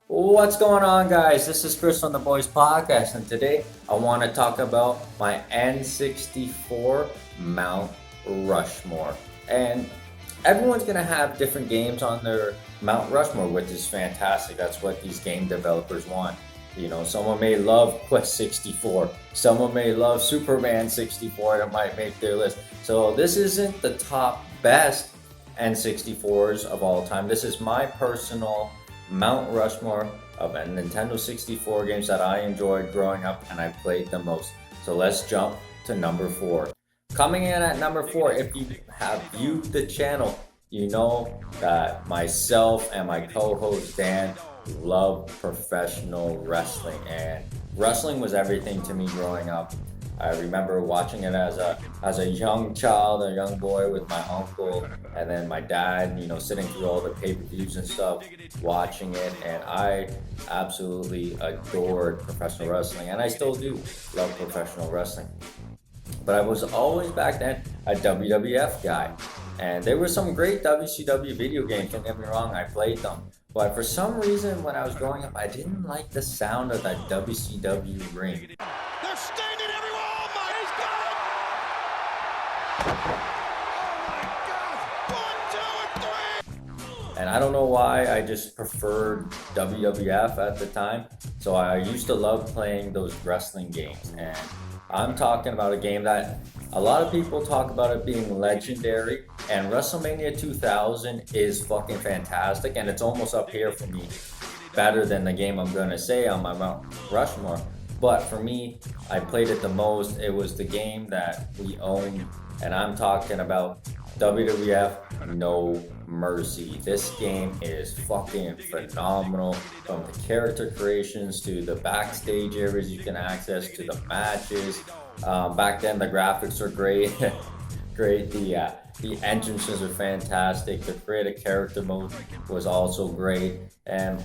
What's going on, guys? This is Chris on the Boys Podcast, and today I want to talk about my N64 Mount Rushmore. And everyone's going to have different games on their Mount Rushmore, which is fantastic. That's what these game developers want. You know, someone may love Quest 64, someone may love Superman 64 that might make their list. So, this isn't the top best N64s of all time. This is my personal Mount Rushmore of Nintendo 64 games that I enjoyed growing up and I played the most. So let's jump to number 4. Coming in at number 4, if you have viewed the channel, you know that myself and my co-host Dan love professional wrestling, and wrestling was everything to me growing up. I remember watching it as a young child, a young boy with my uncle, and then my dad, sitting through all the pay-per-views and stuff, watching it, and I absolutely adored professional wrestling, and I still do love professional wrestling. But I was always back then a WWF guy, and there were some great WCW video games, don't get me wrong, I played them. But for some reason, when I was growing up, I didn't like the sound of that WCW ring. They're standing everywhere. Oh my! He's got it! Oh my God! 1, 2, and 3. And I don't know why, I just preferred WWF at the time. So I used to love playing those wrestling games. And I'm talking about a game that a lot of people talk about it being legendary. And WrestleMania 2000 is fucking fantastic. And it's almost up here for me, better than the game I'm going to say on my Mount Rushmore. But for me, I played it the most. It was the game that we owned. And I'm talking about WWF No Mercy. This game is fucking phenomenal. From the character creations to the backstage areas you can access to the matches. Back then the graphics were great. Great. The entrances are fantastic. The create a character mode was also great. And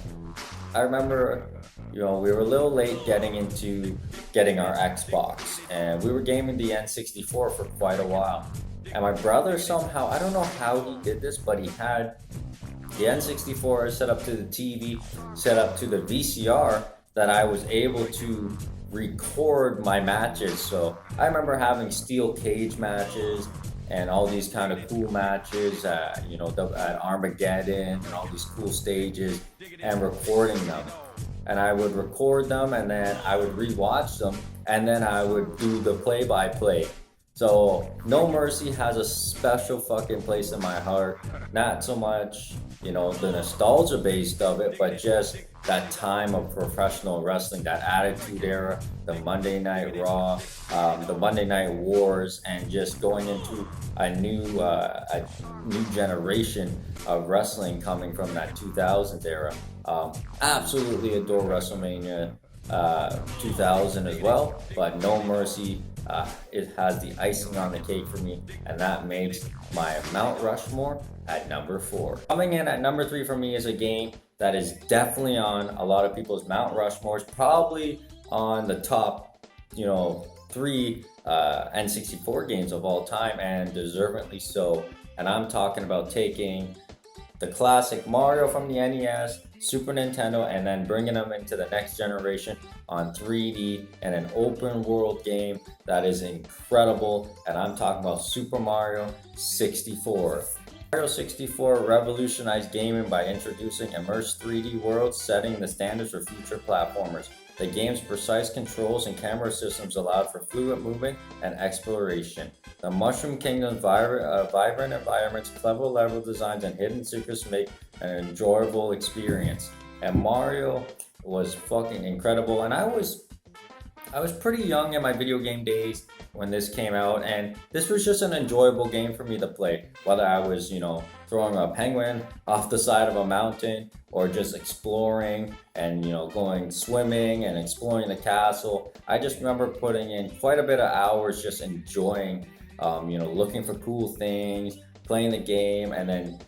I remember, we were a little late getting our Xbox, and we were gaming the N64 for quite a while. And my brother somehow, I don't know how he did this, but he had the N64 set up to the TV, set up to the VCR, that I was able to record my matches. So I remember having steel cage matches and all these kind of cool matches, at Armageddon and all these cool stages, and recording them. And I would record them, and then I would rewatch them, and then I would do the play-by-play. So No Mercy has a special fucking place in my heart. Not so much, the nostalgia based of it, but just that time of professional wrestling, that Attitude Era, the Monday Night Raw, the Monday Night Wars, and just going into a new generation of wrestling coming from that 2000s era. Absolutely adore WrestleMania 2000 as well, but No Mercy, it has the icing on the cake for me, and that makes my Mount Rushmore at number 4. Coming in at number 3 for me is a game that is definitely on a lot of people's Mount Rushmores, probably on the top, 3 N64 games of all time, and deservedly so. And I'm talking about taking the classic Mario from the NES, Super Nintendo, and then bringing them into the next generation on 3D and an open world game that is incredible. And I'm talking about Super Mario 64. Mario 64 revolutionized gaming by introducing immersed 3D worlds, setting the standards for future platformers. The game's precise controls and camera systems allowed for fluid movement and exploration. The Mushroom Kingdom's vibrant environments, clever level designs, and hidden secrets make an enjoyable experience. And Mario was fucking incredible. And I was pretty young in my video game days when this came out, and this was just an enjoyable game for me to play. Whether I was, throwing a penguin off the side of a mountain, or just exploring and, going swimming and exploring the castle. I just remember putting in quite a bit of hours just enjoying, looking for cool things, playing the game, and then,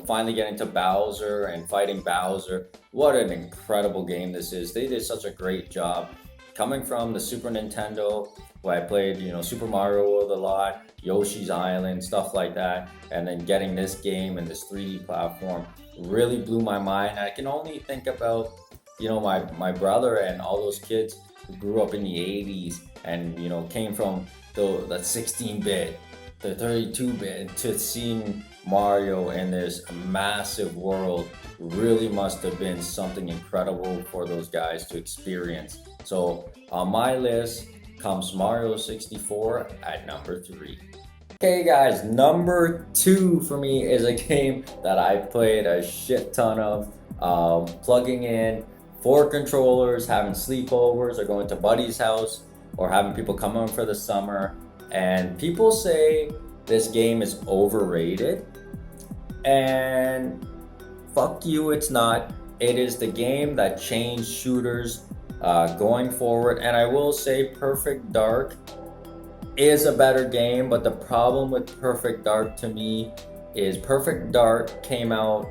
finally getting to Bowser and fighting Bowser. What an incredible game this is. They did such a great job. Coming from the Super Nintendo, where I played, Super Mario World a lot, Yoshi's Island, stuff like that, and then getting this game and this 3D platform really blew my mind. I can only think about my brother and all those kids who grew up in the 80s and, came from the 16-bit, the 32-bit, to seeing Mario in this massive world really must have been something incredible for those guys to experience. So on my list comes Mario 64 at number 3. Okay guys, number 2 for me is a game that I played a shit ton of, plugging in 4 controllers, having sleepovers, or going to buddy's house, or having people come in for the summer. And people say this game is overrated, and fuck you, it's not. It is the game that changed shooters going forward. And I will say Perfect Dark is a better game, but the problem with Perfect Dark to me is Perfect Dark came out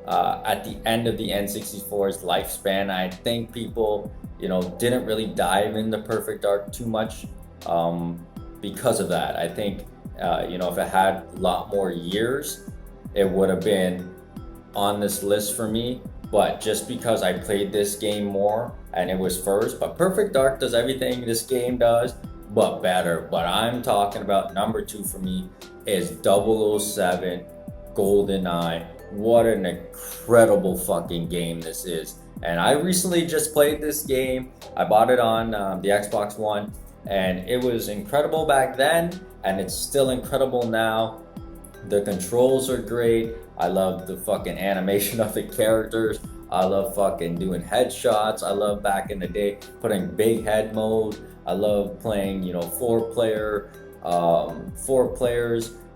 at the end of the N64's lifespan. I think people, didn't really dive into Perfect Dark too much because of that. I think, if it had a lot more years, it would have been on this list for me. But just because I played this game more and it was first, but Perfect Dark does everything this game does, but better. But I'm talking about number 2 for me is 007 GoldenEye. What an incredible fucking game this is. And I recently just played this game. I bought it on the Xbox One, and it was incredible back then, and it's still incredible now. The controls are great. I love the fucking animation of the characters. I love fucking doing headshots. I love back in the day putting big head mode. I love playing, 4 players.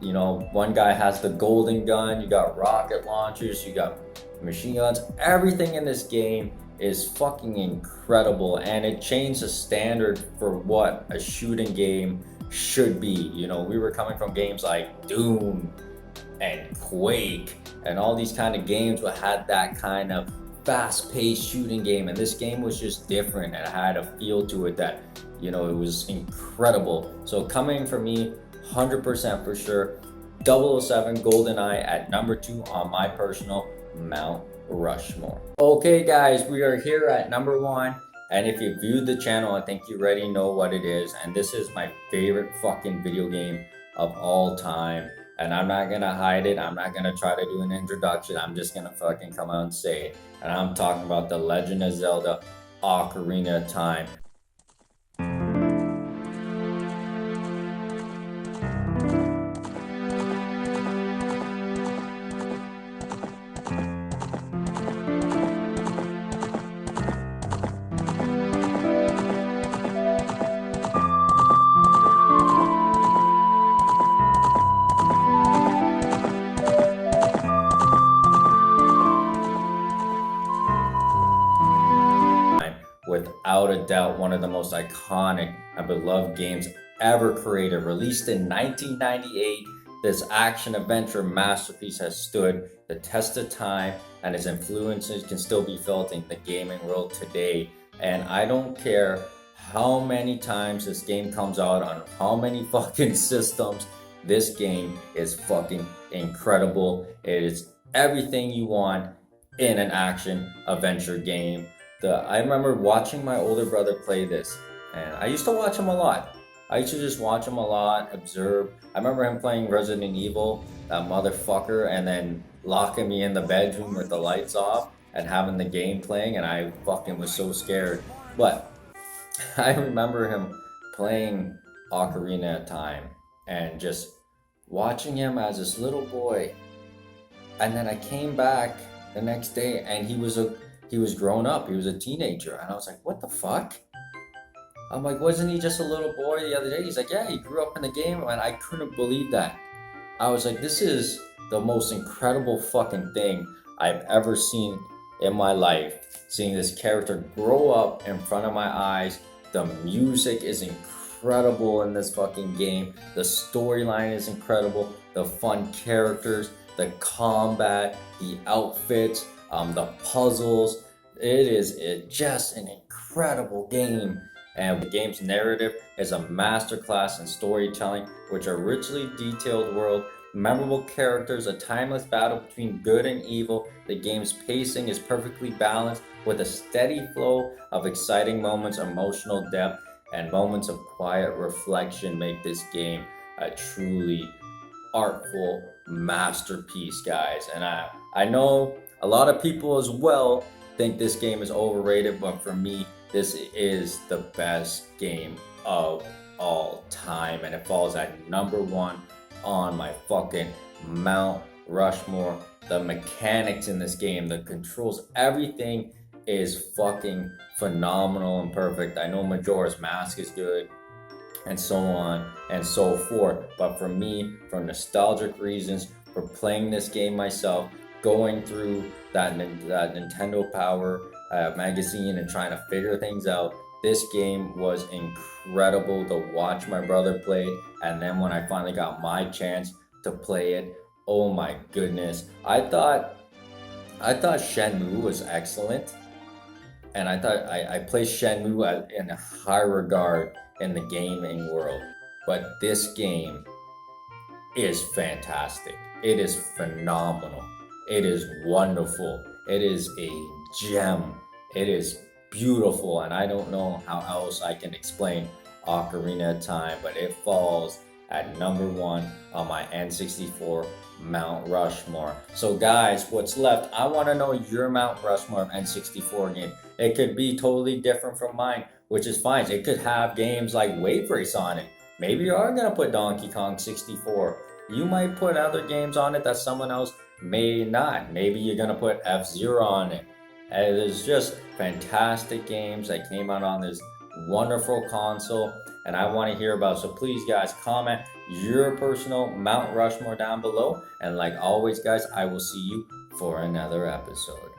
One guy has the golden gun. You got rocket launchers. You got machine guns. Everything in this game is fucking incredible, and it changed the standard for what a shooting game should be. We were coming from games like Doom and Quake and all these kind of games that had that kind of fast-paced shooting game, and this game was just different and had a feel to it that, it was incredible. So coming for me, 100% for sure, 007 GoldenEye at number 2 on my personal Mount Rushmore. Okay guys, we are here at number 1, and if you viewed the channel, I think you already know what it is, and this is my favorite fucking video game of all time. And I'm not gonna hide it. I'm not gonna try to do an introduction. I'm just gonna fucking come out and say it. And I'm talking about The Legend of Zelda Ocarina of Time. Without a doubt, one of the most iconic and beloved games ever created. Released in 1998, this action-adventure masterpiece has stood the test of time, and its influences can still be felt in the gaming world today. And I don't care how many times this game comes out on how many fucking systems, this game is fucking incredible. It is everything you want in an action-adventure game. I remember watching my older brother play this, and I used to watch him a lot. I used to just watch him a lot, observe. I remember him playing Resident Evil, that motherfucker, and then locking me in the bedroom with the lights off and having the game playing, and I fucking was so scared. But I remember him playing Ocarina of Time and just watching him as this little boy. And then I came back the next day, and he was grown up. He was a teenager. And I was like, what the fuck? I'm like, wasn't he just a little boy the other day? He's like, yeah, he grew up in the game. And I couldn't believe that. I was like, this is the most incredible fucking thing I've ever seen in my life. Seeing this character grow up in front of my eyes. The music is incredible in this fucking game. The storyline is incredible. The fun characters, the combat, the outfits, the puzzles. It is just an incredible game, and the game's narrative is a masterclass in storytelling, which a richly detailed world, memorable characters, a timeless battle between good and evil. The game's pacing is perfectly balanced with a steady flow of exciting moments, emotional depth, and moments of quiet reflection make this game a truly artful masterpiece, guys. And I know a lot of people as well think this game is overrated, but for me, this is the best game of all time, and it falls at number one on my fucking Mount Rushmore. The mechanics in this game, the controls, everything is fucking phenomenal and perfect. I know Majora's Mask is good, and so on and so forth. But for me, for nostalgic reasons, for playing this game myself, going through that Nintendo Power magazine and trying to figure things out, this game was incredible to watch my brother play. And then when I finally got my chance to play it, oh my goodness, I thought Shenmue was excellent, and I thought I placed Shenmue in a high regard in the gaming world. But this game is fantastic. It is phenomenal. It is wonderful. It is a gem. It is beautiful, and I don't know how else I can explain Ocarina of Time, but it falls at number one on my N64 Mount Rushmore. So guys, what's left? I want to know your Mount Rushmore of N64 game. It could be totally different from mine, which is fine. It could have games like Wave Race on it. Maybe you are going to put Donkey Kong 64. You might put other games on it that someone else may not. Maybe you're going to put F-Zero on it. And there's just fantastic games that came out on this wonderful console, and I want to hear about it. So please, guys, comment your personal Mount Rushmore down below. And like always, guys, I will see you for another episode.